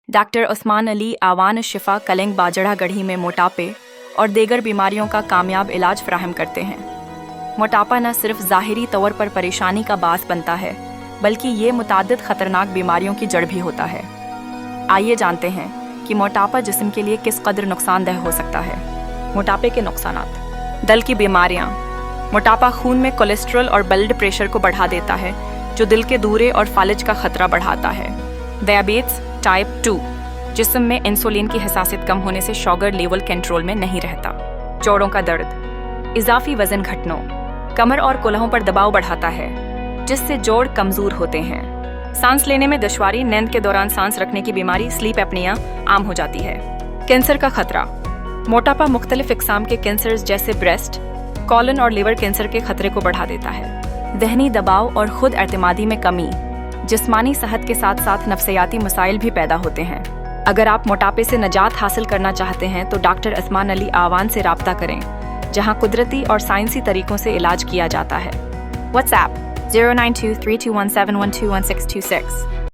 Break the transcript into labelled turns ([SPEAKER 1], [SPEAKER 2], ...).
[SPEAKER 1] Doctor Usman Ali आवान शिफा कलिंग बाजड़ा गढ़ी में मोटापे और दीगर बीमारियों का कामयाब इलाज फराहम करते हैं। मोटापा न सिर्फ ज़ाहिरी तौर पर परेशानी का बास बनता है, बल्कि ये मुताद्दिद ख़तरनाक बीमारियों की जड़ भी होता है। आइए जानते हैं कि मोटापा जिस्म के लिए किस कदर नुकसानदेह हो सकता है। मोटापे के नुकसानात। दिल की बीमारियाँ। मोटापा खून में कोलेस्ट्रॉल और ब्लड प्रेशर को बढ़ा देता है, जो दिल के दौरे और फालिज का खतरा बढ़ाता है। Diabetes type 2। जिस्म में इंसुलिन की हसासियत कम होने से शुगर लेवल कंट्रोल में नहीं रहता। जोड़ों का दर्द। इजाफी वजन घटनों। कमर और कोल्हों पर दबाव बढ़ाता है, जिससे जोड़ कमजोर होते हैं। सांस लेने में दुश्वारी। नींद के दौरान सांस रखने की बीमारी स्लीप एपनिया आम हो जाती है। कैंसर का खतरा। मोटापा मुख्तलिफ इकसाम के कैंसर जैसे ब्रेस्ट, कॉलन और लिवर कैंसर के खतरे को बढ़ा देता है। ज़हनी दबाव और खुद एतमादी में कमी। जिस्मानी सेहत के साथ साथ नफ्सियाती मसाइल भी पैदा होते हैं। अगर आप मोटापे से निजात हासिल करना चाहते हैं तो डॉक्टर उस्मान अली आवान से राब्ता करें, जहां कुदरती और साइंसी तरीकों से इलाज किया जाता है। व्हाट्सएप 0923217121626